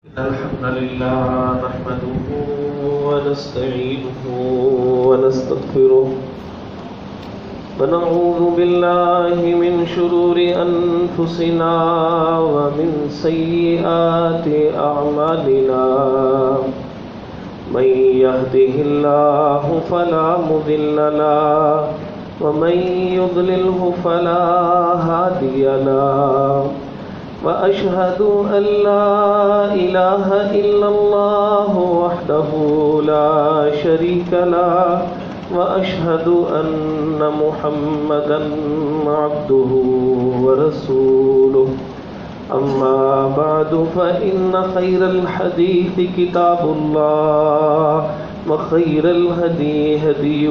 الحمد لله نحمده ونستعينه ونستغفره ونعوذ بالله من شرور أنفسنا ومن سيئات أعمالنا من يهده الله فلا مضل له ومن يضلله فلا هادي له وأشهد أن لا إله إلا الله وحده لا شريك له وأشهد أن محمدا عبده ورسوله أما بعد فإن خير الحديث كتاب الله وخير الهدي هدي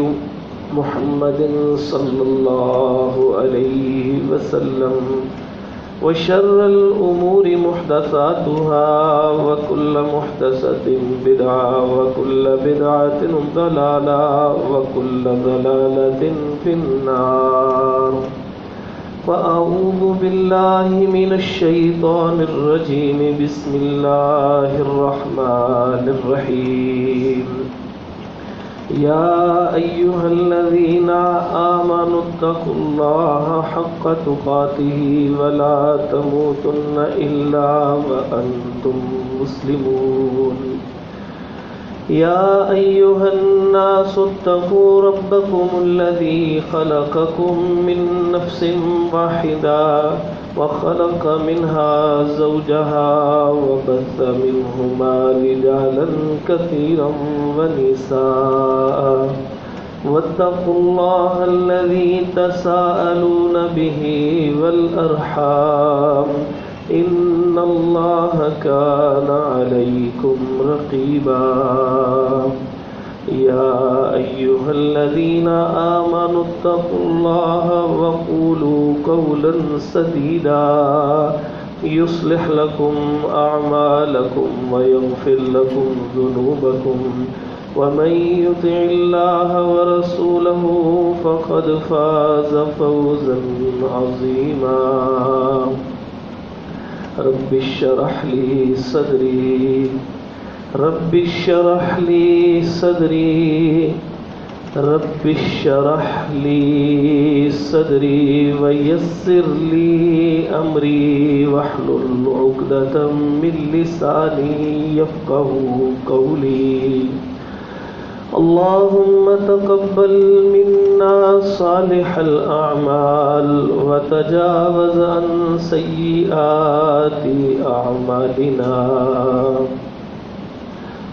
محمد صلى الله عليه وسلم وشر الأمور محدثاتها وكل محدثة بدعة وكل بدعة ضلالة وكل ضلالة في النار فأعوذ بالله من الشيطان الرجيم بسم الله الرحمن الرحيم يا أيها الذين آمنوا اتقوا الله حق تقاته ولا تموتن إلا وأنتم مسلمون يا أيها الناس اتقوا ربكم الذي خلقكم من نفس واحدة وخلق منها زوجها وبث منهما رجالا كثيرا ونساء واتقوا الله الذي تساءلون به والأرحام إن الله كان عليكم رقيبا يا أيها الذين آمنوا اتقوا الله وقولوا قولا سديدا يصلح لكم أعمالكم ويغفر لكم ذنوبكم ومن يطع الله ورسوله فقد فاز فوزا عظيما رب اشرح لي صدري رب اشرح لي صدري رب اشرح لي صدري ويسر لي أمري واحلل عقدة من لساني يفقهوا قولي اللهم تقبل منا صالح الأعمال وتجاوز عن سيئات أعمالنا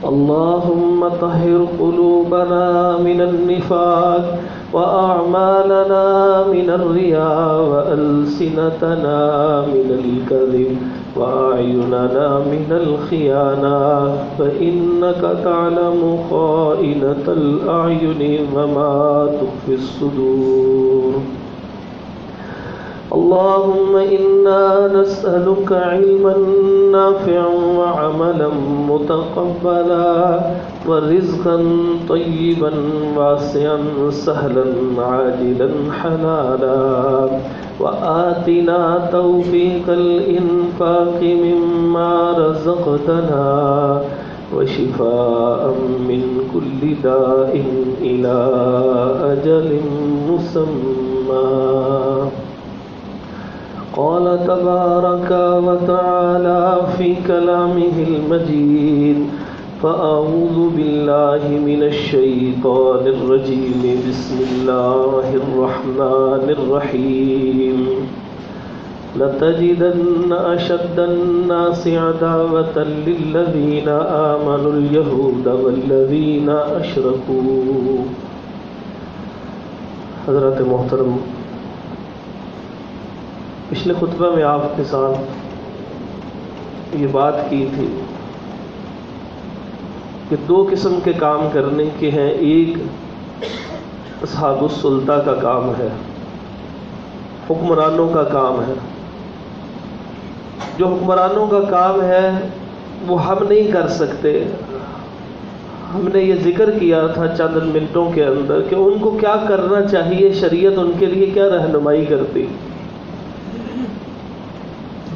اللهم طهر قلوبنا من النفاق وأعمالنا من الرياء وألسنتنا من الكذب وأعيننا من الخيانة فإنك تعلم خائنة الأعين وما تخفي الصدور اللهم إنا نسألك علما نافعا وعملا متقبلا ورزقا طيبا واسعا سهلا عاجلا حلالا وآتنا توفيق الإنفاق مما رزقتنا وشفاء من كل داء إلى أجل مسمى قال تبارك وتعالى في كلامه المجيد فأعوذ بالله من الشيطان الرجيم بسم الله الرحمن الرحيم لتجدن أشد الناس عداوة للذين آمنوا اليهود والذين أشركوا حضرات محترم پچھلے خطبہ میں آپ کے ساتھ یہ بات کی تھی کہ دو قسم کے کام کرنے کے ہیں ایک اصحاب السلطہ کا کام ہے حکمرانوں کا کام ہے جو حکمرانوں کا کام ہے وہ ہم نہیں کر سکتے ہم نے یہ ذکر کیا تھا چند منٹوں کے اندر کہ ان کو کیا کرنا چاہیے شریعت ان کے لیے کیا رہنمائی کرتی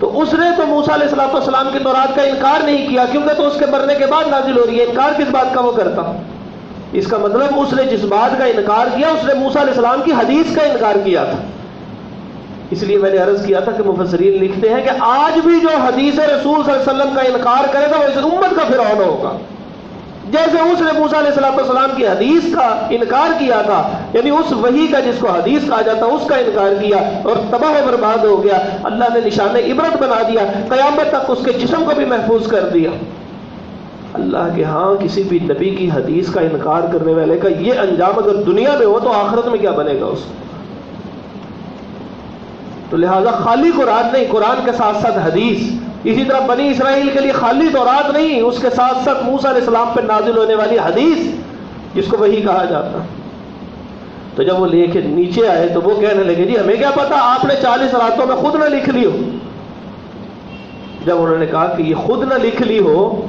تو اس نے تو موسیٰ علیہ السلام کی تورات کا انکار نہیں کیا، کیونکہ تو اس کے مرنے کے بعد نازل ہو رہی ہے، انکار کس بات کا وہ کرتا؟ اس کا مطلب اس نے جس بات کا انکار کیا اس نے موسیٰ علیہ السلام کی حدیث کا انکار کیا تھا۔ اس لیے میں نے عرض کیا تھا کہ مفسرین لکھتے ہیں کہ آج بھی جو حدیث رسول صلی اللہ علیہ وسلم کا انکار کرے گا وہ اس امت کا فرعون ہوگا، جیسے اس نے موسیٰ علیہ السلام کی حدیث کا انکار کیا تھا، یعنی اس وحی کا جس کو حدیث کہا جاتا اس کا انکار کیا اور تباہ و برباد ہو گیا۔ اللہ نے نشان عبرت بنا دیا، قیامت تک اس کے جسم کو بھی محفوظ کر دیا۔ اللہ کے ہاں کسی بھی نبی کی حدیث کا انکار کرنے والے کا یہ انجام اگر دنیا میں ہو تو آخرت میں کیا بنے گا اس کو؟ تو لہذا خالی قرآن نہیں، قرآن کے ساتھ ساتھ حدیث، اسی طرح بنی اسرائیل کے لیے خالی تورات نہیں، اس کے ساتھ ساتھ موسیٰ علیہ السلام پر نازل ہونے والی حدیث جس کو وحی کہا جاتا۔ تو جب وہ لے کے نیچے آئے تو وہ کہنے لگے جی ہمیں کیا پتا، آپ نے 40 راتوں میں خود نہ لکھ لی ہو۔ جب انہوں نے کہا کہ یہ خود نہ لکھ لی ہو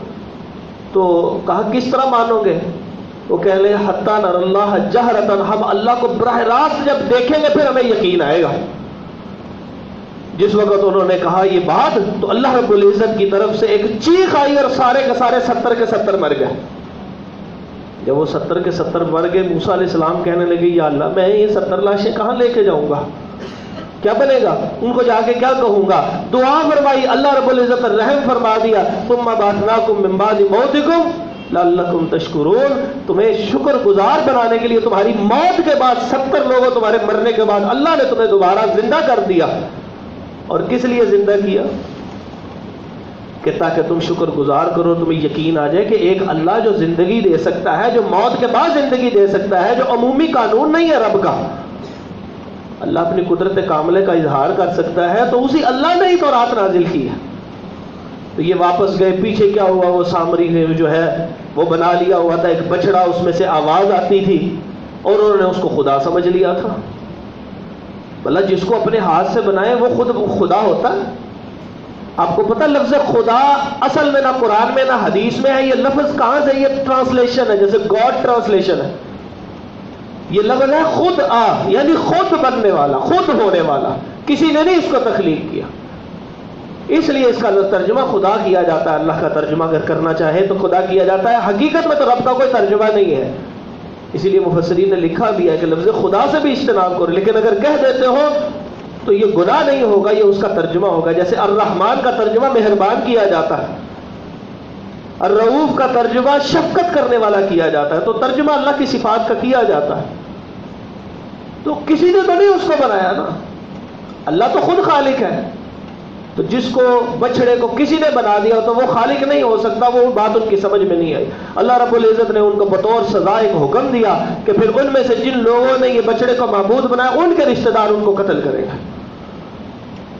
تو کہا کس طرح مانو گے؟ وہ کہہ لے حتی نر اللہ جہرتن، ہم اللہ کو براہ راست جب دیکھیں گے پھر ہمیں یقین آئے گا۔ جس وقت انہوں نے کہا یہ بات تو اللہ رب العزت کی طرف سے ایک چیخ آئی اور سارے کے سارے 70 کے 70 مر گئے۔ جب وہ 70 کے 70 مر گئے موسیٰ علیہ السلام کہنے لگے یا اللہ میں یہ 70 لاشیں کہاں لے کے جاؤں گا، کیا بنے گا، ان کو جا کے کیا کہوں گا؟ دعا فرمائی، اللہ رب العزت رحم فرما دیا، ثم بعثناکم من بعد موتکم لعلکم تشکرون، تمہیں شکر گزار بنانے کے لیے تمہاری موت کے بعد 70 لوگوں تمہارے مرنے کے بعد اللہ نے تمہیں دوبارہ زندہ کر دیا۔ اور کس لیے زندہ کیا؟ کہ تاکہ تم شکر گزار کرو، تمہیں یقین آ جائے کہ ایک اللہ جو زندگی دے سکتا ہے، جو موت کے بعد زندگی دے سکتا ہے، جو عمومی قانون نہیں ہے رب کا، اللہ اپنی قدرت کاملہ کا اظہار کر سکتا ہے، تو اسی اللہ نے ہی تورات نازل کی ہے۔ تو یہ واپس گئے، پیچھے کیا ہوا، وہ سامری نے جو ہے وہ بنا لیا ہوا تھا ایک بچڑا، اس میں سے آواز آتی تھی اور انہوں نے اس کو خدا سمجھ لیا تھا۔ بھلا جس کو اپنے ہاتھ سے بنائے وہ خود خدا ہوتا ہے؟ آپ کو پتہ لفظ خدا اصل میں نہ قرآن میں نہ حدیث میں ہے، یہ لفظ کہاں سے؟ یہ ٹرانسلیشن ہے، جیسے گاڈ ٹرانسلیشن ہے۔ یہ لفظ ہے خود آ، یعنی خود بننے والا، خود ہونے والا، کسی نے نہیں اس کو تخلیق کیا۔ اس لیے اس کا ترجمہ خدا کیا جاتا ہے۔ اللہ کا ترجمہ اگر کرنا چاہے تو خدا کیا جاتا ہے، حقیقت میں تو رب کا کوئی ترجمہ نہیں ہے۔ اسی لیے مفسرین نے لکھا بھی ہے کہ لفظ خدا سے بھی اجتناب کرو، لیکن اگر کہہ دیتے ہو تو یہ گناہ نہیں ہوگا، یہ اس کا ترجمہ ہوگا۔ جیسے الرحمن کا ترجمہ مہربان کیا جاتا ہے، الرؤوف کا ترجمہ شفقت کرنے والا کیا جاتا ہے، تو ترجمہ اللہ کی صفات کا کیا جاتا ہے۔ تو کسی نے تو نہیں اس کو بنایا نا، اللہ تو خود خالق ہے۔ تو جس کو بچڑے کو کسی نے بنا دیا تو وہ خالق نہیں ہو سکتا، وہ بات ان کی سمجھ میں نہیں آئی۔ اللہ رب العزت نے ان کو بطور سزا ایک حکم دیا کہ پھر ان میں سے جن لوگوں نے یہ بچڑے کو معبود بنایا ان کے رشتہ دار ان کو قتل کریں گے۔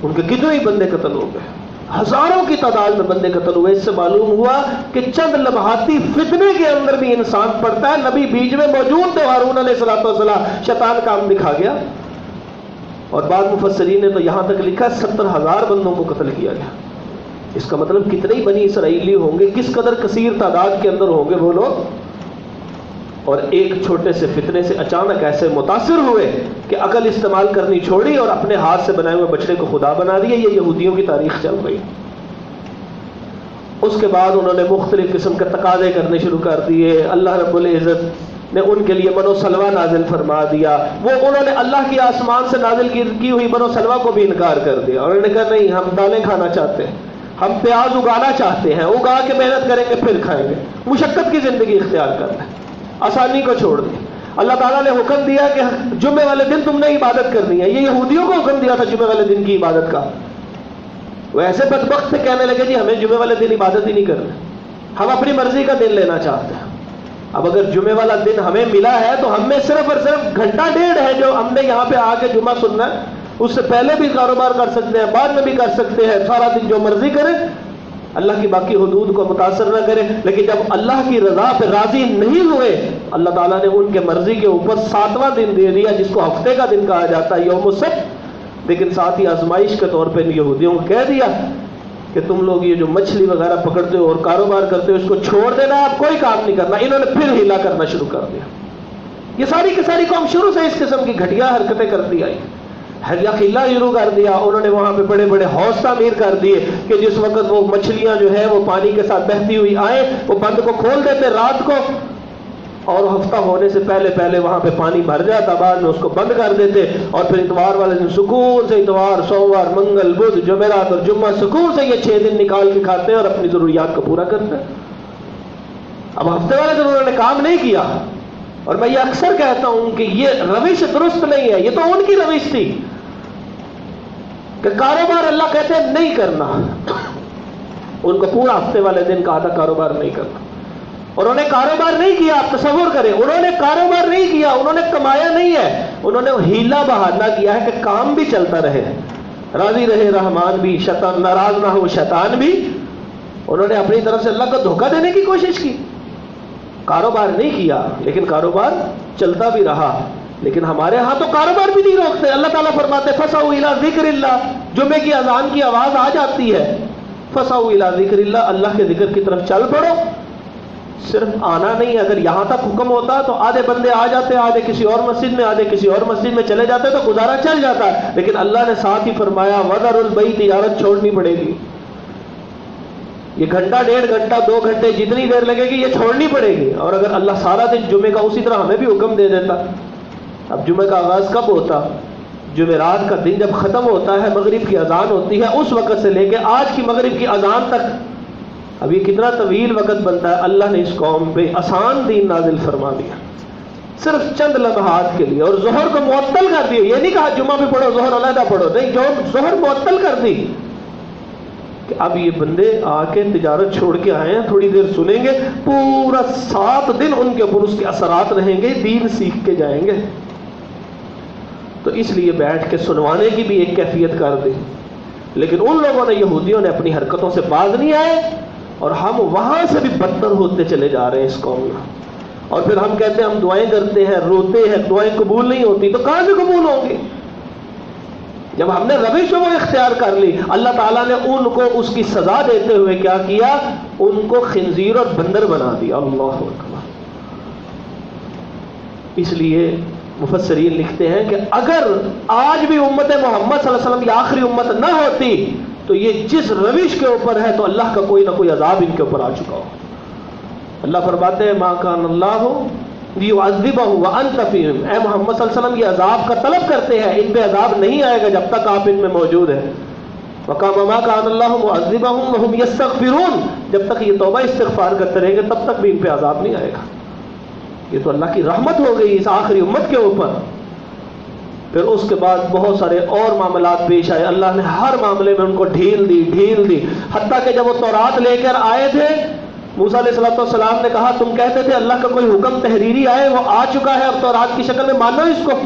ان کے کتنے ہی بندے قتل ہو گئے، ہزاروں کی تعداد میں بندے قتل ہوئے۔ اس سے معلوم ہوا کہ چند لمحاتی فتنے کے اندر بھی انسان پڑتا ہے۔ نبی بیچ میں موجود تھے، ہارون علیہ السلام، شیطان کام دکھا گیا۔ اور بعض مفسرین نے تو یہاں تک لکھا 70,000 بندوں کو قتل کیا گیا۔ اس کا مطلب کتنے ہی بنی اسرائیلی ہوں گے، کس قدر کثیر تعداد کے اندر ہوں گے وہ لوگ، اور ایک چھوٹے سے فتنے سے اچانک ایسے متاثر ہوئے کہ عقل استعمال کرنی چھوڑی اور اپنے ہاتھ سے بنائے ہوئے بچڑے کو خدا بنا دیا۔ یہ یہودیوں کی تاریخ چل رہی۔ اس کے بعد انہوں نے مختلف قسم کے تقاضے کرنے شروع کر دیے۔ اللہ رب العزت نے ان کے لیے بنو سلوہ نازل فرما دیا۔ وہ انہوں نے اللہ کی آسمان سے نازل کی ہوئی بنو سلوہ کو بھی انکار کر دیا، اور انہوں نے کہا نہیں، ہم دالیں کھانا چاہتے ہیں، ہم پیاز اگانا چاہتے ہیں، اگا کے محنت کریں گے پھر کھائیں گے۔ مشقت کی زندگی اختیار کرنا ہے، آسانی کو چھوڑ دیں۔ اللہ تعالیٰ نے حکم دیا کہ جمعے والے دن تم نے عبادت کرنی ہے۔ یہ یہودیوں کو حکم دیا تھا جمعے والے دن کی عبادت کا۔ وہ ایسے بدبخت سے کہنے لگے جی ہمیں جمعے والے دن عبادت ہی نہیں کرنا، ہم اپنی مرضی کا دن لینا چاہتے ہیں۔ اب اگر جمعے والا دن ہمیں ملا ہے تو ہم میں صرف اور صرف گھنٹہ ڈیڑھ ہے جو ہم نے یہاں پہ آ کے جمعہ سننا ہے، اس سے پہلے بھی کاروبار کر سکتے ہیں، بعد میں بھی کر سکتے ہیں، سارا دن جو مرضی کریں، اللہ کی باقی حدود کو متاثر نہ کریں۔ لیکن جب اللہ کی رضا پہ راضی نہیں ہوئے، اللہ تعالیٰ نے ان کے مرضی کے اوپر 7واں دن دے دیا جس کو ہفتے کا دن کہا جاتا ہے، یوم السبت۔ لیکن ساتھ ہی آزمائش کے طور پہ یہودیوں کو کہہ دیا کہ تم لوگ یہ جو مچھلی وغیرہ پکڑتے ہو اور کاروبار کرتے ہو اس کو چھوڑ دینا، آپ کوئی کام نہیں کرنا۔ انہوں نے پھر ہیلا کرنا شروع کر دیا۔ یہ ساری کی ساری قوم شروع سے اس قسم کی گھٹیا حرکتیں کرتی آئی۔ حلیہ قلعہ شروع کر دیا. انہوں نے وہاں پہ بڑے بڑے حوض تعمیر کر دیے کہ جس وقت وہ مچھلیاں جو ہے وہ پانی کے ساتھ بہتی ہوئی آئیں, وہ بند کو کھول دیتے رات کو, اور ہفتہ ہونے سے پہلے پہلے وہاں پہ پانی بھر جاتا, بعد میں اس کو بند کر دیتے, اور پھر اتوار والے دن سکون سے اتوار, سوموار, منگل, بدھ, جمعرات اور جمعہ سکون سے یہ 6 دن نکال کے کھاتے ہیں اور اپنی ضروریات کو پورا کرتے ہیں. اب ہفتے والے دن انہوں نے کام نہیں کیا, اور میں یہ اکثر کہتا ہوں کہ یہ روش درست نہیں ہے. یہ تو ان کی روش تھی کہ کاروبار اللہ کہتے ہیں نہیں کرنا, ان کو پورا ہفتے والے دن کہا تھا کاروبار نہیں کرنا, اور انہوں نے کاروبار نہیں کیا. آپ تصور کریں, انہوں نے کاروبار نہیں کیا, انہوں نے کمایا نہیں ہے, انہوں نے ہیلا بہانہ کیا ہے کہ کام بھی چلتا رہے, راضی رہے رحمان بھی, شیطان ناراض نہ ہو شیطان بھی. انہوں نے اپنی طرف سے اللہ کو دھوکہ دینے کی کوشش کی, کاروبار نہیں کیا, لیکن کاروبار چلتا بھی رہا. لیکن ہمارے ہاں تو کاروبار بھی نہیں روکتے. اللہ تعالیٰ فرماتے فَسَعُوا إِلَىٰ ذِكْرِ اللَّهِ, جمعے کی اذان کی آواز آ جاتی ہے, فَسَعُوا إِلَىٰ ذِكْرِ اللَّهِ, اللہ کے ذکر کی طرف چل پڑو. صرف آنا نہیں, اگر یہاں تک حکم ہوتا تو آدھے بندے آ جاتے, آدھے کسی اور مسجد میں, آدھے کسی اور مسجد میں چلے جاتے تو گزارا چل جاتا. لیکن اللہ نے ساتھ ہی فرمایا وَذَرُوا الْبَيْعَ, تجارت چھوڑنی پڑے گی. یہ گھنٹہ, 1.5 گھنٹہ, 2 گھنٹے جتنی دیر لگے گی یہ چھوڑنی پڑے گی. اور اگر اللہ سارا دن جمعے کا اسی طرح ہمیں بھی حکم دے دیتا. اب جمعے کا آغاز کب ہوتا؟ جمعرات کا دن جب ختم ہوتا ہے, مغرب کی اذان ہوتی ہے, اس وقت سے لے کے آج کی مغرب کی اذان تک, اب یہ کتنا طویل وقت بنتا ہے. اللہ نے اس قوم پہ آسان دین نازل فرما دیا صرف چند لمحات کے لیے, اور ظہر کو معطل کر دیا. یہ نہیں کہا جمعہ بھی پڑھو ظہر علیحدہ پڑھو, نہیں, جو ظہر معطل کر دی کہ اب یہ بندے آ کے تجارت چھوڑ کے آئے ہیں, تھوڑی دیر سنیں گے, پورا 7 دن ان کے اوپر اس کے اثرات رہیں گے, دین سیکھ کے جائیں گے. تو اس لیے بیٹھ کے سنوانے کی بھی ایک کیفیت کر دی. لیکن ان لوگوں نے, یہودیوں نے اپنی حرکتوں سے باز نہیں آئے, اور ہم وہاں سے بھی بدتر ہوتے چلے جا رہے ہیں اس قوم میں. اور پھر ہم کہتے ہیں ہم دعائیں کرتے ہیں, روتے ہیں, دعائیں قبول نہیں ہوتی, تو کہاں سے قبول ہوں گی؟ جب ہم نے روش وہ اختیار کر لی. اللہ تعالیٰ نے ان کو اس کی سزا دیتے ہوئے کیا کیا, ان کو خنزیر اور بندر بنا دیا. اللہ اکبر. اس لیے مفسرین لکھتے ہیں کہ اگر آج بھی امت محمد صلی اللہ علیہ وسلم کی آخری امت نہ ہوتی تو یہ جس روش کے اوپر ہے تو اللہ کا کوئی نہ کوئی عذاب ان کے اوپر آ چکا ہو. اللہ فرماتے ہیں ما کان اللہ لیعذبہم وانت فیہم, اے محمد صلی اللہ علیہ وسلم یہ عذاب کا طلب کرتے ہیں, ان پہ عذاب نہیں آئے گا جب تک آپ ان میں موجود ہیں. وما کان اللہ معذبہم وہم یستغفرون, جب تک یہ توبہ استغفار کرتے رہیں گے تب تک بھی ان پہ عذاب نہیں آئے گا. یہ تو اللہ کی رحمت ہو گئی اس آخری امت کے اوپر. پھر اس کے بعد بہت سارے اور معاملات پیش آئے, اللہ نے ہر معاملے میں ان کو ڈھیل دی, حتیٰ کہ جب وہ تورات لے کر آئے تھے, موسیٰ علیہ السلام نے کہا تم کہتے تھے اللہ کا کوئی حکم تحریری آئے, وہ آ چکا ہے, اب تورات کی شکل میں مانو اس کو.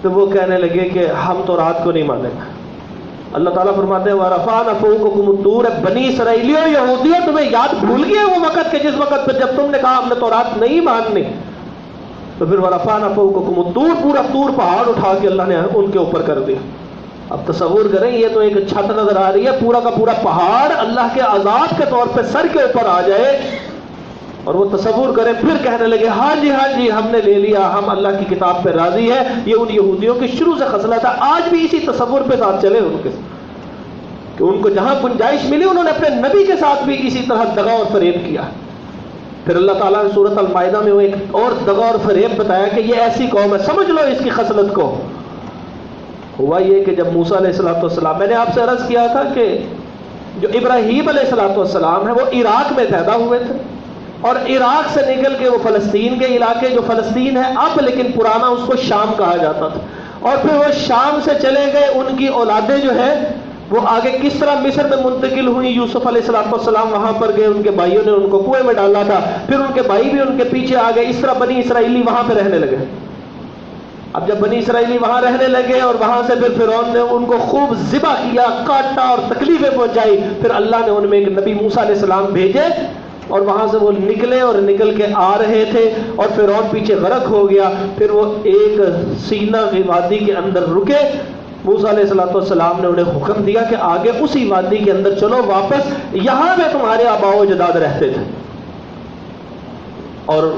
تو وہ کہنے لگے کہ ہم تورات کو نہیں مانیں گے. اللہ تعالیٰ فرماتے ہیں وَرَفَعْنَا فَوْقَكُمُ الطُّورَ, بنی اسرائیلیوں, یہودیوں, تمہیں یاد بھول گیا وہ وقت کہ جس وقت پہ جب تم نے کہا ہم نے تورات نہیں ماننی, تو پھر وَرَفَعْنَا فَوْقَكُمُ الطُّورَ, پورا طور پہاڑ اٹھا کے اللہ نے ان کے اوپر کر دیا. اب تصور کریں, یہ تو ایک چھت نظر آ رہی ہے, پورا کا پورا پہاڑ اللہ کے عذاب کے طور پہ سر کے اوپر آ جائے, اور وہ تصور کریں پھر کہنے لگے ہاں جی ہم نے لے لیا, ہم اللہ کی کتاب پہ راضی ہے. یہ ان یہودیوں کی شروع سے خصلت ہے, آج بھی اسی تصور پہ ساتھ چلے ان کے, کہ ان کو جہاں گنجائش ملی انہوں نے اپنے نبی کے ساتھ بھی اسی طرح دغا اور فریب کیا. پھر اللہ تعالیٰ نے سورۃ المائدہ میں وہ ایک اور دغا اور فریب بتایا کہ یہ ایسی قوم ہے, سمجھ لو اس کی خصلت کو. ہوا یہ کہ جب موسیٰ علیہ السلام, میں نے آپ سے عرض کیا تھا کہ جو ابراہیم علیہ السلام ہے وہ عراق میں پیدا ہوئے تھے, اور عراق سے نکل کے وہ فلسطین کے علاقے, جو فلسطین ہے اب لیکن پرانا اس کو شام کہا جاتا تھا, اور پھر وہ شام سے چلے گئے. ان کی اولادیں جو ہے وہ آگے کس طرح مصر میں منتقل ہوئی, یوسف علیہ السلام وہاں پر گئے, ان کے بھائیوں نے ان کو کنویں میں ڈالا تھا, پھر ان کے بھائی بھی ان کے پیچھے آ گئے, اس طرح بنی اسرائیلی وہاں پہ رہنے لگے. اب جب بنی اسرائیلی وہاں رہنے لگے اور وہاں سے پھر فرعون نے ان کو خوب ذبح کیا, کاٹا اور تکلیفیں پہنچائی, پھر اللہ نے ان میں ایک نبی موسیٰ علیہ السلام بھیجے, اور وہاں سے وہ نکلے اور نکل کے آ رہے تھے, اور فرعون پیچھے غرق ہو گیا. پھر وہ ایک سینا کی وادی کے اندر رکے, موسیٰ علیہ السلام نے انہیں حکم دیا کہ آگے اسی وادی کے اندر چلو واپس, یہاں میں تمہارے آباء و اجداد رہتے تھے. اور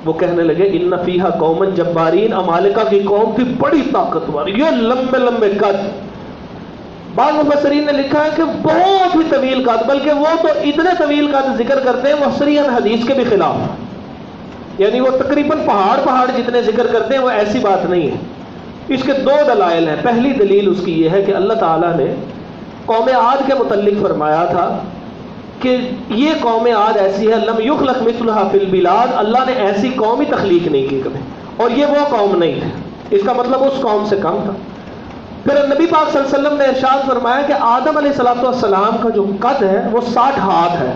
وہ کہنے لگے ان فیہا قومن جبارین، امالکہ کی قوم تھی بڑی طاقتور، یہ لمبے لمبے قد. بعض مفسرین نے لکھا ہے کہ بہت ہی طویل قد، بلکہ وہ تو اتنے طویل قد ذکر کرتے ہیں وہ صریحاً حدیث کے بھی خلاف، یعنی وہ تقریباً پہاڑ جتنے ذکر کرتے ہیں وہ ایسی بات نہیں ہے. اس کے دو دلائل ہیں. پہلی دلیل اس کی یہ ہے کہ اللہ تعالیٰ نے قوم عاد کے متعلق فرمایا تھا کہ یہ قوم عاد ایسی ہے لم یخلق مثلھا فی البلاد، اللہ نے ایسی قوم ہی تخلیق نہیں کی کبھی، اور یہ وہ قوم نہیں تھے، اس کا مطلب اس قوم سے کم تھا. پھر نبی پاک صلی اللہ علیہ وسلم نے ارشاد فرمایا کہ آدم علیہ السلام کا جو قد ہے وہ 60 ہاتھ ہے.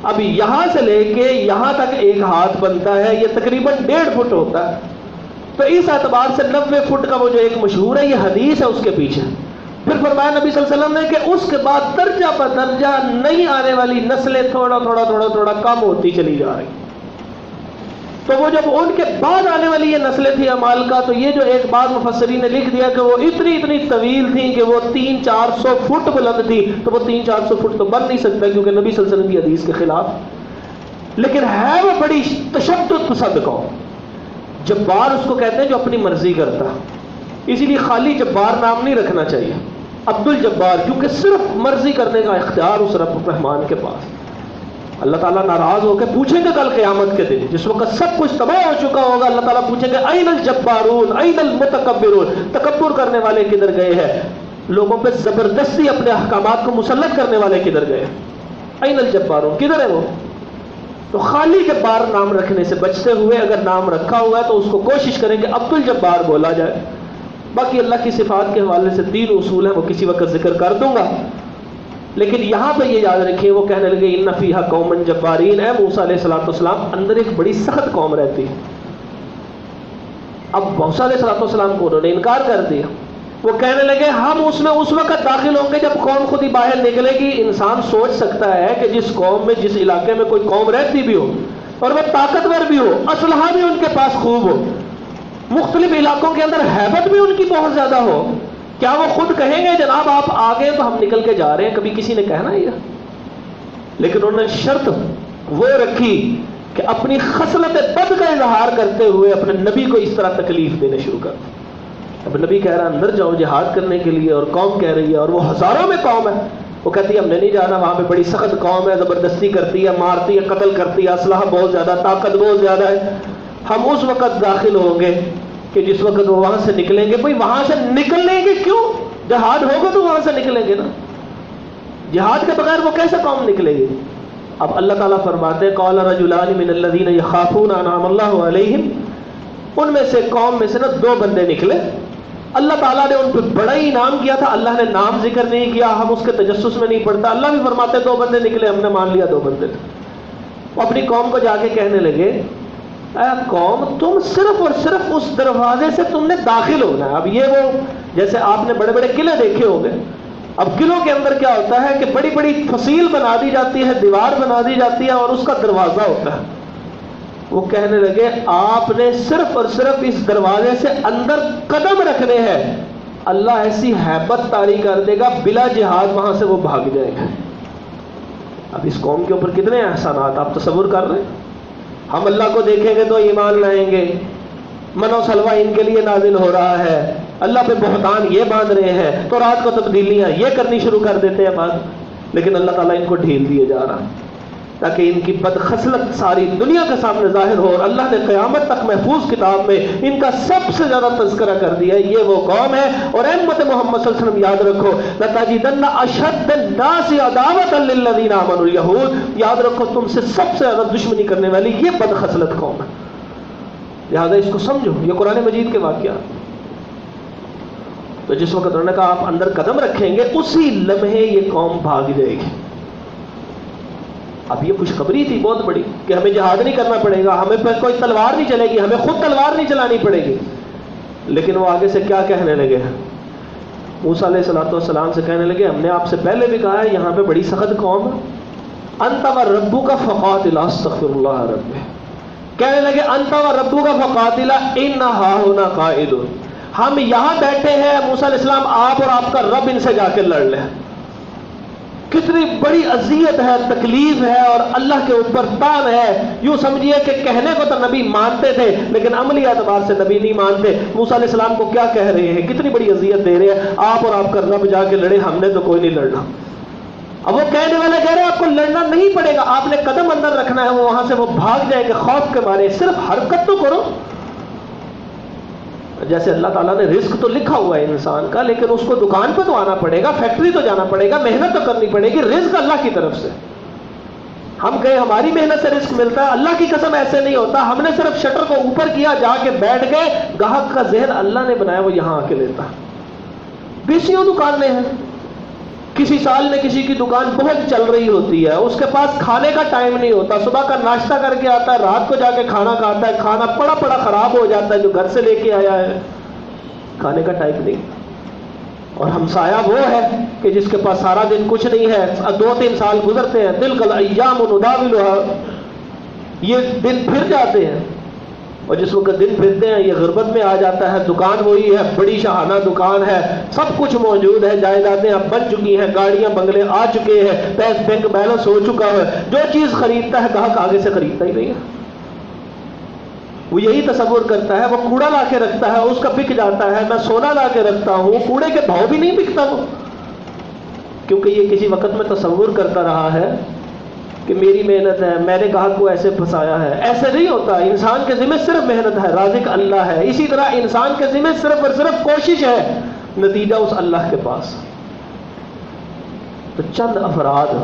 اب یہاں سے لے کے یہاں تک 1 ہاتھ بنتا ہے، یہ تقریباً 1.5 فٹ ہوتا ہے. تو اس اعتبار سے 90 فٹ کا وہ جو ایک مشہور ہے یہ حدیث ہے اس کے پیچھے. پھر فرمایا نبی صلی اللہ علیہ وسلم نے کہ اس کے بعد درجہ پر درجہ نئی آنے والی نسلیں تھوڑا کم ہوتی چلی جا رہی. تو وہ جب ان کے بعد آنے والی یہ نسلیں تھیں امالکہ، تو یہ جو ایک بات مفسرین نے لکھ دیا کہ وہ اتنی طویل تھیں کہ وہ 300-400 فٹ بلند تھی. تو وہ 300-400 فٹ تو بن نہیں سکتا کیونکہ نبی صلی اللہ علیہ وسلم کی حدیث کے خلاف. لیکن ہے وہ بڑی تشدد پسند قوم. جبار اس کو کہتے ہیں جو اپنی مرضی کرتا، اسی لیے خالی جبار نام نہیں رکھنا چاہیے، عبد الجبار، کیونکہ صرف مرضی کرنے کا اختیار اس رب رحمان کے پاس. اللہ تعالیٰ ناراض ہو کے پوچھیں گے کل قیامت کے دن، جس وقت سب کچھ تباہ ہو چکا ہوگا، اللہ تعالیٰ پوچھیں گے این الجبارون این المتکبرون، تکبر کرنے والے کدھر گئے ہیں، لوگوں پہ زبردستی اپنے احکامات کو مسلط کرنے والے کدھر گئے، این الجبارون کدھر ہے وہ. تو خالی جبار نام رکھنے سے بچتے ہوئے اگر نام رکھا ہوا ہے تو اس کو کوشش کریں کہ عبد الجبار بولا جائے. باقی اللہ کی صفات کے حوالے سے 3 اصول ہیں، وہ کسی وقت ذکر کر دوں گا. لیکن یہاں پہ یہ یاد رکھیں، وہ کہنے لگے ان فیہا قومن جبارین، اے موسیٰ علیہ السلام اندر ایک بڑی سخت قوم رہتی ہے. اب موسیٰ علیہ السلام کو انہوں نے انکار کر دیا. وہ کہنے لگے ہم اس میں اس وقت داخل ہوں گے جب قوم خود ہی باہر نکلے گی. انسان سوچ سکتا ہے کہ جس قوم میں، جس علاقے میں کوئی قوم رہتی بھی ہو اور وہ طاقتور بھی ہو، اسلحہ بھی ان کے پاس خوب ہو، مختلف علاقوں کے اندر ہیبت بھی ان کی بہت زیادہ ہو، کیا وہ خود کہیں گے جناب آپ آگے تو ہم نکل کے جا رہے ہیں؟ کبھی کسی نے کہنا یہ. لیکن انہوں نے شرط وہ رکھی کہ اپنی خصلت بد کا اظہار کرتے ہوئے اپنے نبی کو اس طرح تکلیف دینے شروع کر دی. اب نبی کہہ رہا اندر جاؤ جہاد کرنے کے لیے، اور قوم کہہ رہی ہے، اور وہ ہزاروں میں قوم ہے، وہ کہتی ہے ہم نے نہیں جانا، وہاں پہ بڑی سخت قوم ہے، زبردستی کرتی ہے، مارتی ہے، قتل کرتی ہے، اسلحہ بہت زیادہ، طاقت بہت زیادہ ہے. ہم اس وقت داخل ہوں گے کہ جس وقت وہ وہاں سے نکلیں گے. بھئی وہاں سے نکلیں گے کیوں؟ جہاد ہوگا تو وہاں سے نکلیں گے نا. جہاد کے بغیر وہ کیسے قوم نکلے گی؟ اب اللہ تعالیٰ فرماتے ہیں قال رجلان من الذین یخافون انعم اللہ علیہم، ان میں سے قوم میں سے نا 2 بندے نکلے، اللہ تعالیٰ نے ان پہ بڑا ہی انعام کیا تھا. اللہ نے نام ذکر نہیں کیا، ہم اس کے تجسس میں نہیں پڑتا. اللہ بھی فرماتے 2 بندے نکلے، ہم نے مان لیا 2 بندے تھے. وہ اپنی قوم کو جا کے کہنے لگے اے قوم تم صرف اور صرف اس دروازے سے تم نے داخل ہونا ہے. اب یہ وہ جیسے آپ نے بڑے بڑے قلعے دیکھے ہوں گے، اب قلعوں کے اندر کیا ہوتا ہے کہ بڑی بڑی فصیل بنا دی جاتی ہے، دیوار بنا دی جاتی ہے، اور اس کا دروازہ ہوتا ہے. وہ کہنے لگے آپ نے صرف اور صرف اس دروازے سے اندر قدم رکھنے ہیں، اللہ ایسی ہیبت طاری کر دے گا بلا جہاد وہاں سے وہ بھاگ جائے گا. اب اس قوم کے اوپر کتنے احسانات آپ تصور کر رہے ہیں. ہم اللہ کو دیکھیں گے تو ایمان لائیں گے، من و سلوہ ان کے لیے نازل ہو رہا ہے، اللہ پہ بہتان یہ باندھ رہے ہیں، تو رات کو تبدیلیاں یہ کرنی شروع کر دیتے ہیں بعد. لیکن اللہ تعالیٰ ان کو ڈھیل دیے جا رہا ہے تاکہ ان کی بدخصلت ساری دنیا کے سامنے ظاہر ہو. اور اللہ نے قیامت تک محفوظ کتاب میں ان کا سب سے زیادہ تذکرہ کر دیا ہے. یہ وہ قوم ہے. اور اے امت محمد صلی اللہ علیہ وسلم یاد رکھو لَتَجِدَنَّ أَشَدَّ النَّاسِ عَدَاوَةً لِلَّذِينَ آمَنُوا الْيَهُودَ، یاد رکھو تم سے سب سے زیادہ دشمنی کرنے والی یہ بدخصلت قوم ہے. لہذا اس کو سمجھو، یہ قرآن مجید کے واقعات. تو جس وقت انہوں نے کہا آپ اندر قدم رکھیں گے، اسی لمحے یہ قوم بھاگ جائے گی. اب یہ خوشخبری تھی بہت بڑی کہ ہمیں جہاد نہیں کرنا پڑے گا، ہمیں پہ کوئی تلوار نہیں چلے گی، ہمیں خود تلوار نہیں چلانی پڑے گی. لیکن وہ آگے سے کیا کہنے لگے ہیں؟ موسیٰ علیہ السلام سے کہنے لگے ہم نے آپ سے پہلے بھی کہا ہے یہاں پہ بڑی سخت قوم ہے. انت و ربک فقاتلا استغفر اللہ رب. کہنے لگے انت و ربک فقاتلا ان ہاہنا قائدون، ہم یہاں بیٹھے ہیں موسیٰ علیہ السلام، آپ اور آپ کا رب ان سے جا کے لڑ لیں. کتنی بڑی اذیت ہے، تکلیف ہے اور اللہ کے اوپر تان ہے. یوں سمجھیے کہ کہنے کو تو نبی مانتے تھے لیکن عملی اعتبار سے نبی نہیں مانتے. موسیٰ علیہ السلام کو کیا کہہ رہے ہیں، کتنی بڑی اذیت دے رہے ہیں، آپ اور آپ کا رب جا کے لڑے، ہم نے تو کوئی نہیں لڑنا. اب وہ کہنے والے کہہ رہے ہیں آپ کو لڑنا نہیں پڑے گا، آپ نے قدم اندر رکھنا ہے، وہ وہاں سے وہ بھاگ جائیں گے خوف کے مارے، صرف حرکت تو کرو. جیسے اللہ تعالیٰ نے رزق تو لکھا ہوا ہے انسان کا، لیکن اس کو دکان پہ تو آنا پڑے گا، فیکٹری تو جانا پڑے گا، محنت تو کرنی پڑے گی. رزق اللہ کی طرف سے، ہم کہیں ہماری محنت سے رزق ملتا ہے، اللہ کی قسم ایسے نہیں ہوتا. ہم نے صرف شٹر کو اوپر کیا، جا کے بیٹھ گئے، گاہک کا ذہن اللہ نے بنایا، وہ یہاں آ کے لیتا. بیسیوں دکانیں ہیں، کسی سال میں کسی کی دکان بہت چل رہی ہوتی ہے، اس کے پاس کھانے کا ٹائم نہیں ہوتا، صبح کا ناشتہ کر کے آتا ہے، رات کو جا کے کھانا کھاتا ہے، کھانا پڑا خراب ہو جاتا ہے جو گھر سے لے کے آیا ہے، کھانے کا ٹائم نہیں. اور ہمسایہ وہ ہے کہ جس کے پاس سارا دن کچھ نہیں ہے، 2-3 سال گزرتے ہیں، تلک الایام نداولها، یہ دن پھر جاتے ہیں، اور جس وقت دن پھرتے ہیں یہ غربت میں آ جاتا ہے. دکان وہی ہے، بڑی شاہانہ دکان ہے، سب کچھ موجود ہے، جائیدادیں اب بن چکی ہیں، گاڑیاں بنگلے آ چکے ہیں، بینک بیلنس ہو چکا ہے، جو چیز خریدتا ہے گاہک آگے سے خریدتا ہی نہیں ہے. وہ یہی تصور کرتا ہے، وہ کوڑا لا کے رکھتا ہے، اس کا بک جاتا ہے، میں سونا لا کے رکھتا ہوں، کوڑے کے بھاؤ بھی نہیں بکتا وہ، کیونکہ یہ کسی وقت میں تصور کرتا رہا ہے کہ میری محنت ہے، میں نے گاہک کو ایسے پھنسایا ہے. ایسے نہیں ہوتا. انسان کے ذمہ صرف محنت ہے، رازق اللہ ہے. اسی طرح انسان کے ذمہ صرف اور صرف کوشش ہے، نتیجہ اس اللہ کے پاس. تو چند افراد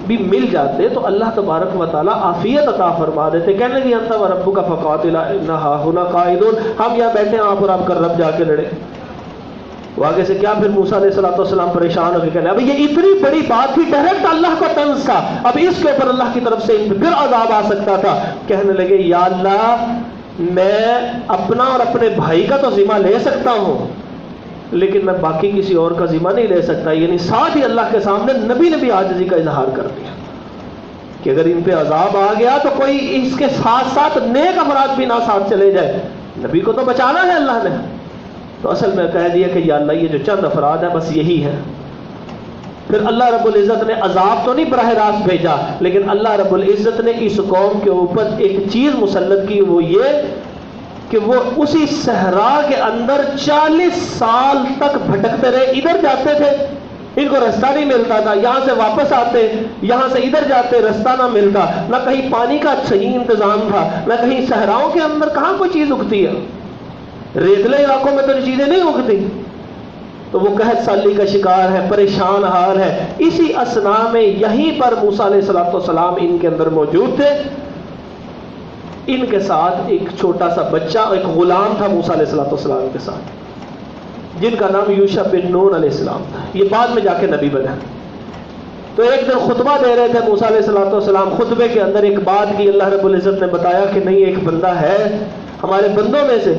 بھی مل جاتے تو اللہ تبارک و تعالیٰ عافیت عطا فرما دیتے. کہنے لگی انت وربک فقاتلا انا ہاہنا قاعدون، ہم یہاں بیٹھے ہیں، آپ اور آپ کا رب جا کے لڑے. وہ آگے سے کیا پھر موسیٰ علیہ السلام پریشان ہو کے کہنے اب یہ اتنی بڑی بات تھی، ڈائریکٹ اللہ کو طنز تھا، اب اس کے اوپر اللہ کی طرف سے پھر عذاب آ سکتا تھا. کہنے لگے یا اللہ میں اپنا اور اپنے بھائی کا تو ذمہ لے سکتا ہوں لیکن میں باقی کسی اور کا ذمہ نہیں لے سکتا. یعنی ساتھ ہی اللہ کے سامنے نبی نے بھی عاجزی کا اظہار کر دیا کہ اگر ان پہ عذاب آ گیا تو کوئی اس کے ساتھ ساتھ نیک افراد بھی نہ ساتھ چلے جائے، نبی کو تو بچانا ہے اللہ نے. تو اصل میں کہہ دیا کہ یا اللہ یہ جو چند افراد ہیں بس یہی ہے. پھر اللہ رب العزت نے عذاب تو نہیں براہ راست بھیجا، لیکن اللہ رب العزت نے اس قوم کے اوپر ایک چیز مسلط کی، وہ یہ کہ وہ اسی صحرا کے اندر 40 سال تک بھٹکتے رہے. ادھر جاتے تھے، ان کو رستہ نہیں ملتا تھا، یہاں سے واپس آتے، یہاں سے ادھر جاتے، رستہ نہ ملتا، نہ کہیں پانی کا صحیح انتظام تھا، نہ کہیں صحراؤں کے اندر کہاں کوئی چیز اگتی ہے، ریتلے علاقوں میں تو چیزیں نہیں اگتی. تو وہ قحط سالی کا شکار ہے، پریشان حال ہے. اسی اثنا میں یہیں پر موسیٰ علیہ السلام ان کے اندر موجود تھے. ان کے ساتھ ایک چھوٹا سا بچہ، ایک غلام تھا موسیٰ علیہ السلام کے ساتھ، جن کا نام یوشع بن نون علیہ السلام تھا. یہ بعد میں جا کے نبی بنا. تو ایک دن خطبہ دے رہے تھے موسیٰ علیہ السلام، خطبے کے اندر ایک بات کی. اللہ رب العزت نے بتایا کہ نہیں، ایک بندہ ہے ہمارے بندوں میں سے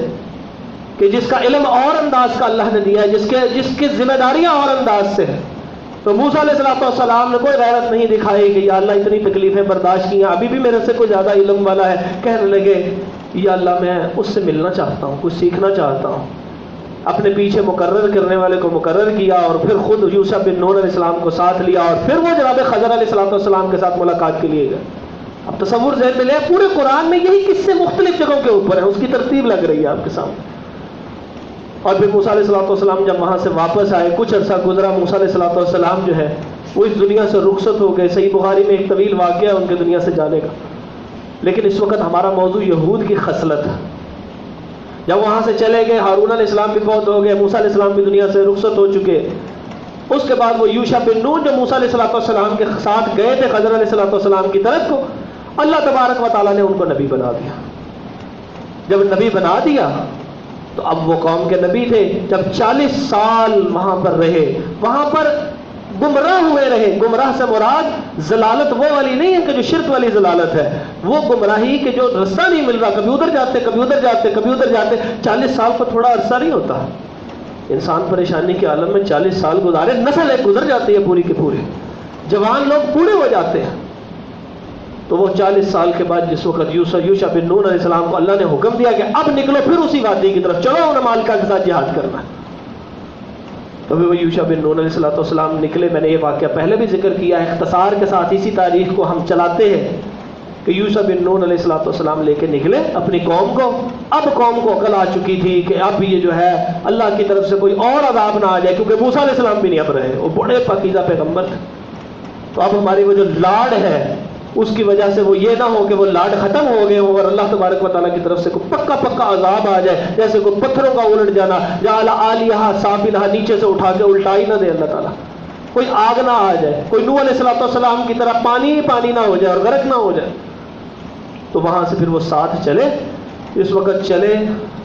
کہ جس کا علم اور انداز کا اللہ نے دیا ہے، جس کی ذمہ داریاں اور انداز سے ہیں. تو موسیٰ علیہ السلام نے کوئی غیرت نہیں دکھائی کہ یا اللہ اتنی تکلیفیں برداشت کی ہیں، ابھی بھی میرے سے کوئی زیادہ علم والا ہے. کہنے لگے یا اللہ میں اس سے ملنا چاہتا ہوں، کچھ سیکھنا چاہتا ہوں. اپنے پیچھے مقرر کرنے والے کو مقرر کیا اور پھر خود یوشع بن نون علیہ السلام کو ساتھ لیا اور پھر وہ جناب خضر علیہ السلام کے ساتھ ملاقات کے لیے گئے. اب تصور ذہن میں لے، پورے قرآن میں یہی قصے مختلف جگہوں کے اوپر ہیں، اس کی ترتیب لگ رہی ہے آپ کے سامنے. اور پھر موسیٰ علیہ السلام جب وہاں سے واپس آئے، کچھ عرصہ گزرا، موسیٰ علیہ السلام جو ہے وہ اس دنیا سے رخصت ہو گئے. صحیح بخاری میں ایک طویل واقعہ ہے ان کے دنیا سے جانے کا، لیکن اس وقت ہمارا موضوع یہود کی خصلت ہے. جب وہاں سے چلے گئے، ہارون علیہ السلام بھی فوت ہو گئے، موسیٰ علیہ السلام بھی دنیا سے رخصت ہو چکے. اس کے بعد وہ یوشع بن نون جو موسیٰ علیہ السلام کے ساتھ گئے تھے خضر علیہ السلام کی طرف کو، اللہ تبارک و تعالیٰ نے ان کو نبی بنا دیا. جب نبی بنا دیا تو اب وہ قوم کے نبی تھے. جب 40 سال وہاں پر رہے، وہاں پر گمراہ ہوئے رہے. گمراہ سے مراد ضلالت وہ والی نہیں ہے کہ جو شرک والی ضلالت ہے، وہ گمراہی کہ جو رستہ نہیں مل رہا، کبھی ادھر جاتے کبھی ادھر جاتے کبھی ادھر جاتے. 40 سال کو تھوڑا عرصہ نہیں ہوتا. انسان پریشانی کے عالم میں 40 سال گزارے، نسل ایک گزر جاتی ہے پوری کے پوری، جوان لوگ بوڑھے ہو جاتے ہیں. تو وہ 40 سال کے بعد جس وقت یوشع بن نون علیہ السلام کو اللہ نے حکم دیا کہ اب نکلو پھر اسی وادی کی طرف چلو، انہیں مالکہ کے ساتھ جہاد کرنا ہے. تو وہ یوشع بن نون علیہ السلام نکلے. میں نے یہ واقعہ پہلے بھی ذکر کیا ہے, اختصار کے ساتھ اسی تاریخ کو ہم چلاتے ہیں کہ یوشع بن نون علیہ السلام لے کے نکلے اپنی قوم کو. اب قوم کو عقل آ چکی تھی کہ اب یہ جو ہے اللہ کی طرف سے کوئی اور عذاب نہ آ جائے, کیونکہ موسیٰ علیہ السلام بھی نہیں اب رہے, وہ بڑے پاکیزہ پیغمبر تھے. تو اب ہماری وہ جو لاڈ ہے اس کی وجہ سے وہ یہ نہ ہو کہ وہ لاڈ ختم ہو گئے ہوں اور اللہ تبارک و تعالیٰ کی طرف سے کوئی پکا عذاب آ جائے, جیسے کوئی پتھروں کا الٹ جانا, جعل عالیہا سافلہا, نیچے سے اٹھا کے الٹا ہی نہ دے اللہ تعالیٰ, کوئی آگ نہ آ جائے, کوئی نوح علیہ السلام کی طرح پانی نہ ہو جائے اور غرق نہ ہو جائے. تو وہاں سے پھر وہ ساتھ چلے. اس وقت چلے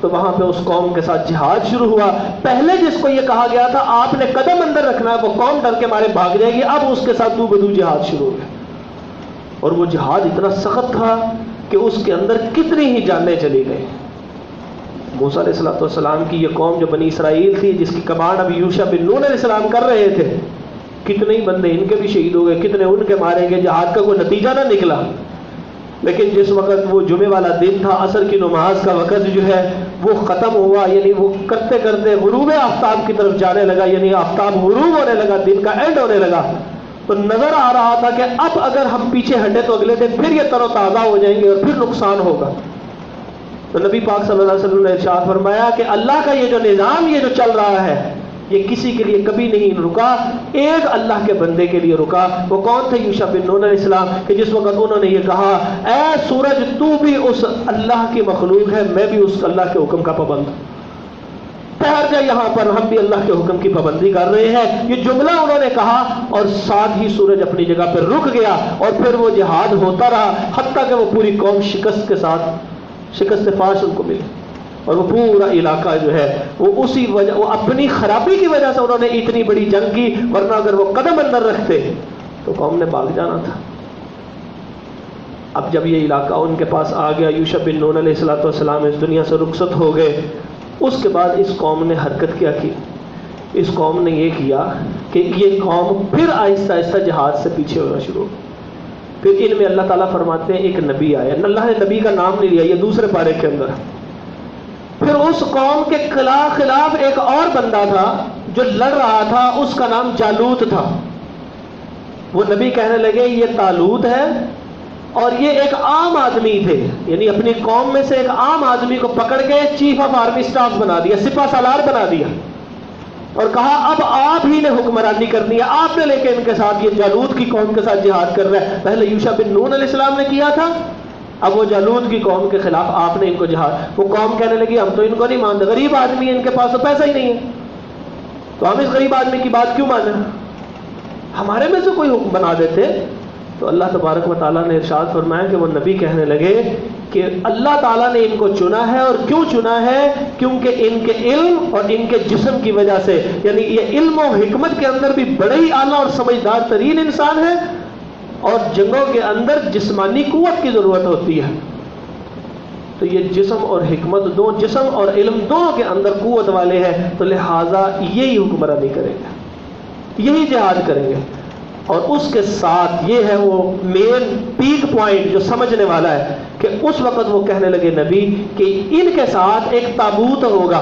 تو وہاں پہ اس قوم کے ساتھ جہاد شروع ہوا. پہلے جس کو یہ کہا گیا تھا آپ نے قدم اندر رکھنا ہے, وہ قوم ڈر کے مارے بھاگ جائے گی, اب اس کے ساتھ دو بدو جہاد شروع ہو گیا. اور وہ جہاد اتنا سخت تھا کہ اس کے اندر کتنی ہی جانیں چلی گئی. موسیٰ علیہ السلام کی یہ قوم جو بنی اسرائیل تھی, جس کی کمانڈ اب یوشع بن نون علیہ السلام کر رہے تھے, کتنے ہی بندے ان کے بھی شہید ہو گئے, کتنے ان کے مارے گئے, جہاد کا کوئی نتیجہ نہ نکلا. لیکن جس وقت وہ جمعے والا دن تھا, عصر کی نماز کا وقت جو ہے وہ ختم ہوا, یعنی وہ کرتے کرتے غروب آفتاب کی طرف جانے لگا, یعنی آفتاب غروب ہونے لگا, دن کا اینڈ ہونے لگا, تو نظر آ رہا تھا کہ اب اگر ہم پیچھے ہٹے تو اگلے دن پھر یہ تر و تازہ ہو جائیں گے اور پھر نقصان ہوگا. تو نبی پاک صلی اللہ علیہ وسلم نے ارشاد فرمایا کہ اللہ کا یہ جو نظام یہ جو چل رہا ہے یہ کسی کے لیے کبھی نہیں رکا, ایک اللہ کے بندے کے لیے رکا. وہ کون تھے؟ یوشع بن نون علیہ السلام, کہ جس وقت انہوں نے یہ کہا اے سورج تو بھی اس اللہ کی مخلوق ہے, میں بھی اس اللہ کے حکم کا پابند ہوں, ٹھہر جا یہاں پر, ہم بھی اللہ کے حکم کی پابندی کر رہے ہیں. یہ جملہ انہوں نے کہا اور ساتھ ہی سورج اپنی جگہ پہ رک گیا اور پھر وہ جہاد ہوتا رہا حتیٰ کہ وہ پوری قوم شکست فاش ان کو ملی. اور وہ پورا علاقہ جو ہے وہ اسی وجہ, وہ اپنی خرابی کی وجہ سے انہوں نے اتنی بڑی جنگ کی, ورنہ اگر وہ قدم اندر رکھتے تو قوم نے بھاگ جانا تھا. اب جب یہ علاقہ ان کے پاس آ گیا, یوشع بن نون علیہ السلام اس دنیا سے رخصت ہو گئے. اس کے بعد اس قوم نے حرکت کیا کی, اس قوم نے یہ کیا کہ یہ قوم پھر آہستہ آہستہ جہاد سے پیچھے ہونا شروع. پھر ان میں اللہ تعالیٰ فرماتے ہیں ایک نبی آیا, اللہ نے نبی کا نام نہیں لیا, یہ دوسرے پارے کے اندر. پھر اس قوم کے خلاف ایک اور بندہ تھا جو لڑ رہا تھا, اس کا نام جالوت تھا. وہ نبی کہنے لگے یہ طالوت ہے, اور یہ ایک عام آدمی تھے, یعنی اپنی قوم میں سے ایک عام آدمی کو پکڑ کے چیف آف آرمی اسٹاف بنا دیا, سپہ سالار بنا دیا, اور کہا اب آپ ہی نے حکمرانی کرنی ہے, آپ نے لے کے ان کے ساتھ, یہ جالوت کی قوم کے ساتھ جہاد کر رہا ہے. پہلے یوشع بن نون علیہ السلام نے کیا تھا, اب وہ جالوت کی قوم کے خلاف آپ نے ان کو جہاد. وہ قوم کہنے لگی ہم تو ان کو نہیں مانتے, غریب آدمی ہے, ان کے پاس تو پیسہ ہی نہیں ہے, تو ہم اس غریب آدمی کی بات کیوں مانیں, ہمارے میں سے کوئی حکم بنا دیتے. تو اللہ تبارک و تعالیٰ نے ارشاد فرمایا کہ وہ نبی کہنے لگے کہ اللہ تعالیٰ نے ان کو چنا ہے, اور کیوں چنا ہے, کیونکہ ان کے علم اور ان کے جسم کی وجہ سے, یعنی یہ علم و حکمت کے اندر بھی بڑے ہی اعلیٰ اور سمجھدار ترین انسان ہے, اور جنگوں کے اندر جسمانی قوت کی ضرورت ہوتی ہے. تو یہ جسم اور حکمت دو, جسم اور علم دونوں کے اندر قوت والے ہیں, تو لہٰذا یہی حکمرانی کریں گے, یہی جہاد کریں گے. اور اس کے ساتھ یہ ہے وہ مین پیک پوائنٹ جو سمجھنے والا ہے کہ اس وقت وہ کہنے لگے نبی کہ ان کے ساتھ ایک تابوت ہوگا.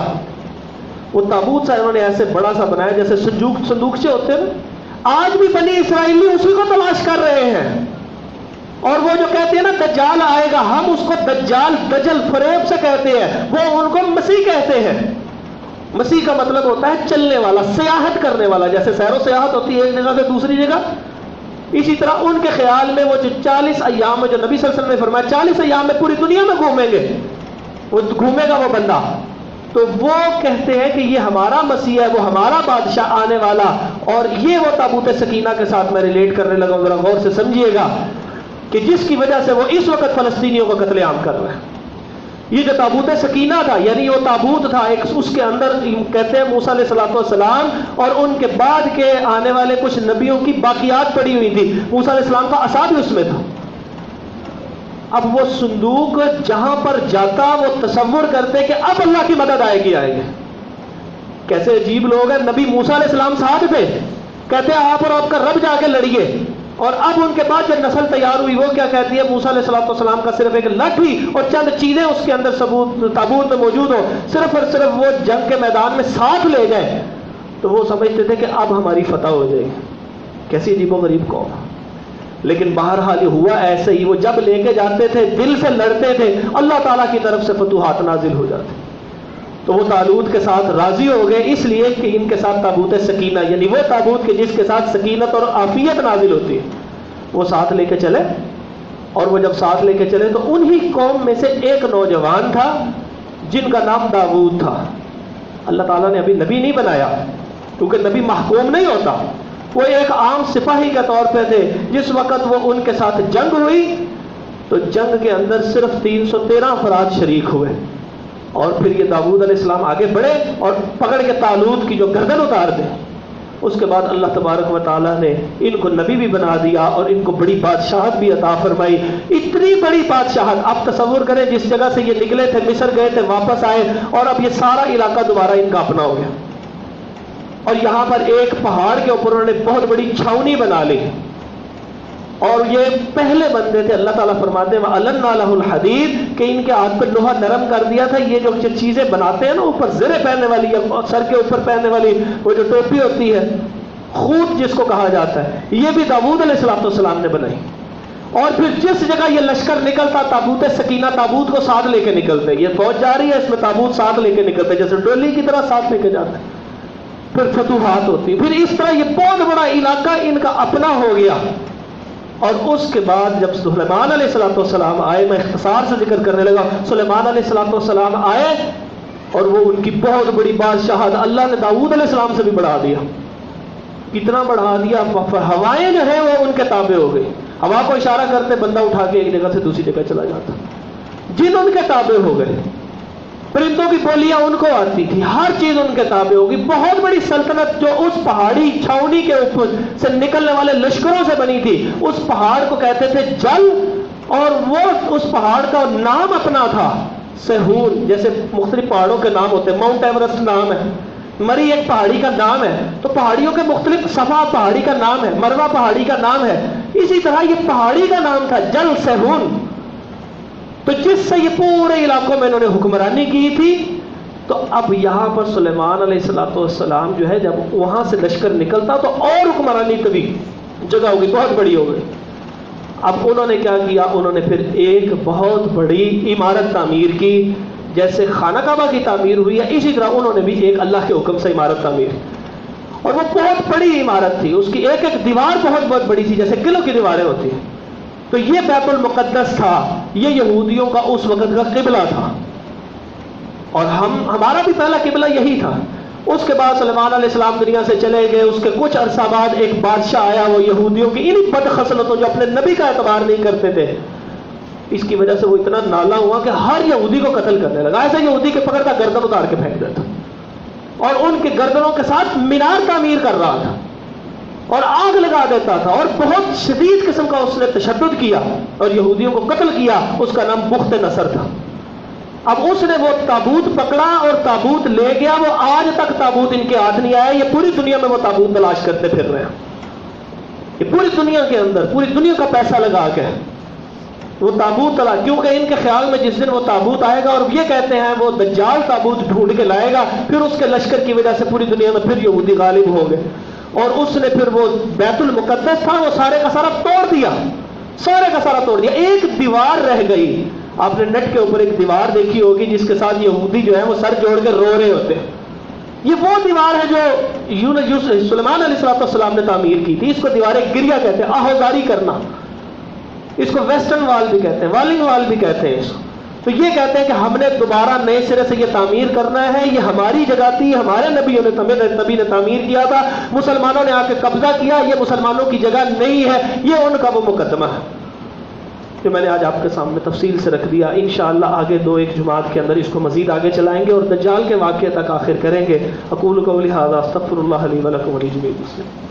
وہ تابوت سا انہوں نے ایسے بڑا سا بنایا جیسے صندوقچے ہوتے ہیں, آج بھی بنی اسرائیلی اسی کو تلاش کر رہے ہیں. اور وہ جو کہتے ہیں نا دجال آئے گا, ہم اس کو دجال دجل فریب سے کہتے ہیں, وہ ان کو مسیح کہتے ہیں. مسیح کا مطلب ہوتا ہے چلنے والا, سیاحت کرنے والا, جیسے سیر و سیاحت ہوتی ہے ایک جگہ سے دوسری جگہ. اسی طرح ان کے خیال میں وہ جو 40 ایام میں جو نبی صلی اللہ علیہ وسلم نے فرمایا 40 ایام میں پوری دنیا میں گھومیں گے, وہ گھومے گا وہ بندہ, تو وہ کہتے ہیں کہ یہ ہمارا مسیح ہے, وہ ہمارا بادشاہ آنے والا. اور یہ وہ تابوت سکینہ کے ساتھ میں ریلیٹ کرنے لگا, ذرا غور سے سمجھیے گا, کہ جس کی وجہ سے وہ اس وقت فلسطینیوں کا قتل عام کر رہے ہیں. یہ جو تابوت سکینہ تھا, یعنی وہ تابوت تھا ایک, اس کے اندر کہتے ہیں موسیٰ علیہ السلام اور ان کے بعد کے آنے والے کچھ نبیوں کی باقیات پڑی ہوئی تھی. موسیٰ علیہ السلام کا عصا بھی اس میں تھا. اب وہ صندوق جہاں پر جاتا وہ تصور کرتے کہ اب اللہ کی مدد آئے گی. کیسے عجیب لوگ ہیں. نبی موسیٰ علیہ السلام ساتھ تھے, کہتے ہیں آپ اور آپ کا رب جا کے لڑیے. اور اب ان کے بعد جب نسل تیار ہوئی, وہ کیا کہتی ہے, موسیٰ علیہ السلام کا صرف ایک لاٹھی اور چند چیزیں اس کے اندر تابوت میں موجود ہو, صرف اور صرف وہ جنگ کے میدان میں ساتھ لے جائیں, تو وہ سمجھتے تھے کہ اب ہماری فتح ہو جائے گی. کیسی عجیب و غریب قوم. لیکن بہرحال یہ ہوا ایسے ہی. وہ جب لے کے جاتے تھے دل سے لڑتے تھے, اللہ تعالیٰ کی طرف سے فتوحات نازل ہو جاتے. تو وہ طالوت کے ساتھ راضی ہو گئے, اس لیے کہ ان کے ساتھ تابوت سکینہ, یعنی وہ تابوت کہ جس کے ساتھ سکینت اور عافیت نازل ہوتی ہے, وہ ساتھ لے کے چلے. اور وہ جب ساتھ لے کے چلے تو انہی قوم میں سے ایک نوجوان تھا جن کا نام داؤد تھا. اللہ تعالیٰ نے ابھی نبی نہیں بنایا, کیونکہ نبی محکوم نہیں ہوتا. وہ ایک عام سپاہی کے طور پہ تھے. جس وقت وہ ان کے ساتھ جنگ ہوئی تو جنگ کے اندر صرف 313 افراد شریک ہوئے. اور پھر یہ داؤد علیہ السلام آگے بڑھے اور پکڑ کے طالوت کی جو گردن اتار دے. اس کے بعد اللہ تبارک و تعالیٰ نے ان کو نبی بھی بنا دیا اور ان کو بڑی بادشاہت بھی عطا فرمائی. اتنی بڑی بادشاہت, آپ تصور کریں جس جگہ سے یہ نکلے تھے, مصر گئے تھے, واپس آئے اور اب یہ سارا علاقہ دوبارہ ان کا اپنا ہو گیا. اور یہاں پر ایک پہاڑ کے اوپر انہوں نے بہت بڑی چھاونی بنا لی. اور یہ پہلے بندے تھے, اللہ تعالیٰ فرماتے ہیں وَأَلَنَّا لَهُ الْحَدِيدَ, کہ ان کے ہاتھ پہ لوہا نرم کر دیا تھا. یہ جو چیزیں بناتے ہیں نا, اوپر زرے پہننے والی یا سر کے اوپر پہننے والی وہ جو ٹوپی ہوتی ہے, خوت جس کو کہا جاتا ہے, یہ بھی داؤد علیہ السلام نے بنائی. اور پھر جس جگہ یہ لشکر نکلتا, تابوت سکینہ, تابوت کو ساتھ لے کے نکلتے. یہ فوج جا رہی ہے, اس میں تابوت ساتھ لے کے نکلتے, جیسے ڈولی کی طرح ساتھ لے کے جاتے. پھر فتوحات ہوتی. پھر اس طرح یہ بہت بڑا علاقہ ان کا اپنا ہو گیا. اور اس کے بعد جب سلیمان علیہ السلام آئے, میں اختصار سے ذکر کرنے لگا, سلیمان علیہ السلام آئے اور وہ ان کی بہت بڑی بادشاہت اللہ نے داؤد علیہ السلام سے بھی بڑھا دیا. کتنا بڑھا دیا, ہوائیں جو ہیں وہ ان کے تابع ہو گئی. ہوا کو اشارہ کرتے بندہ اٹھا کے ایک جگہ سے دوسری جگہ چلا جاتا. جن ان کے تابع ہو گئے, پرندوں کی بولیاں ان کو آتی تھی, ہر چیز ان کے تابع ہوگی. بہت بڑی سلطنت جو اس پہاڑی چھاونی کے اوپر سے نکلنے والے لشکروں سے بنی تھی, اس پہاڑ کو کہتے تھے جل. اور وہ اس پہاڑ کا نام اپنا تھا سہون. جیسے مختلف پہاڑوں کے نام ہوتے ہیں, ماؤنٹ ایورسٹ نام ہے, مری ایک پہاڑی کا نام ہے, تو پہاڑیوں کے مختلف, صفا پہاڑی کا نام ہے, مروا پہاڑی کا نام ہے. اسی طرح یہ پہاڑی کا نام تھا جل سہون. تو جس سے یہ پورے علاقوں میں انہوں نے حکمرانی کی تھی. تو اب یہاں پر سلیمان علیہ السلام جو ہے, جب وہاں سے لشکر نکلتا تو اور حکمرانی کبھی جگہ ہوگی, بہت بڑی ہو گئی. اب انہوں نے کیا کیا, انہوں نے پھر ایک بہت بڑی عمارت تعمیر کی. جیسے خانہ کعبہ کی تعمیر ہوئی ہے, اسی طرح انہوں نے بھی ایک اللہ کے حکم سے عمارت تعمیر. اور وہ بہت بڑی عمارت تھی, اس کی ایک ایک دیوار بہت بڑی تھی, جیسے قلعوں کی دیواریں ہوتی ہیں. تو یہ بیت المقدس تھا, یہ یہودیوں کا اس وقت کا قبلہ تھا. اور ہمارا بھی پہلا قبلہ یہی تھا. اس کے بعد سلیمان علیہ السلام دنیا سے چلے گئے. اس کے کچھ عرصہ بعد ایک بادشاہ آیا, وہ یہودیوں کی انہی بد خصلتوں, جو اپنے نبی کا اعتبار نہیں کرتے تھے, اس کی وجہ سے وہ اتنا نالا ہوا کہ ہر یہودی کو قتل کرنے لگا. ایسا یہودی کے پکڑتا گردن اتار کے پھینک دیتا, اور ان کے گردنوں کے ساتھ مینار تعمیر کر رہا تھا, اور آگ لگا دیتا تھا. اور بہت شدید قسم کا اس نے تشدد کیا اور یہودیوں کو قتل کیا. اس کا نام بخت نصر تھا. اب اس نے وہ تابوت پکڑا اور تابوت لے گیا. وہ آج تک تابوت ان کے ہاتھ نہیں آیا. یہ پوری دنیا میں وہ تابوت تلاش کرتے پھر رہے ہیں, یہ پوری دنیا کے اندر, پوری دنیا کا پیسہ لگا کے وہ تابوت تلاش. کیونکہ ان کے خیال میں جس دن وہ تابوت آئے گا, اور یہ کہتے ہیں وہ دجال تابوت ڈھونڈ کے لائے گا, پھر اس کے لشکر کی وجہ سے پوری دنیا میں پھر یہودی غالب ہوں گے. اور اس نے پھر وہ بیت المقدس تھا, وہ سارے کا سارا توڑ دیا, سارے کا سارا توڑ دیا. ایک دیوار رہ گئی. آپ نے نیٹ کے اوپر ایک دیوار دیکھی ہوگی جس کے ساتھ یہودی جو ہے وہ سر جوڑ کے رو رہے ہوتے ہیں. یہ وہ دیوار ہے جو سلیمان علیہ السلام نے تعمیر کی تھی. اس کو دیوار گریا کہتے ہیں, آہوزاری کرنا. اس کو ویسٹرن وال بھی کہتے ہیں, والنگ وال بھی کہتے ہیں. تو یہ کہتے ہیں کہ ہم نے دوبارہ نئے سرے سے یہ تعمیر کرنا ہے. یہ ہماری جگہ تھی, ہمارے نبی نے تعمیر کیا تھا, مسلمانوں نے آ کے قبضہ کیا. یہ مسلمانوں کی جگہ نہیں ہے, یہ ان کا وہ مقدمہ ہے کہ میں نے آج آپ کے سامنے تفصیل سے رکھ دیا. انشاءاللہ آگے 2-1 جمعات کے اندر اس کو مزید آگے چلائیں گے اور دجال کے واقعے تک آخر کریں گے. اقول قولی ھذا استغفر اللہ لی ولکم ولجمیع المسلمین.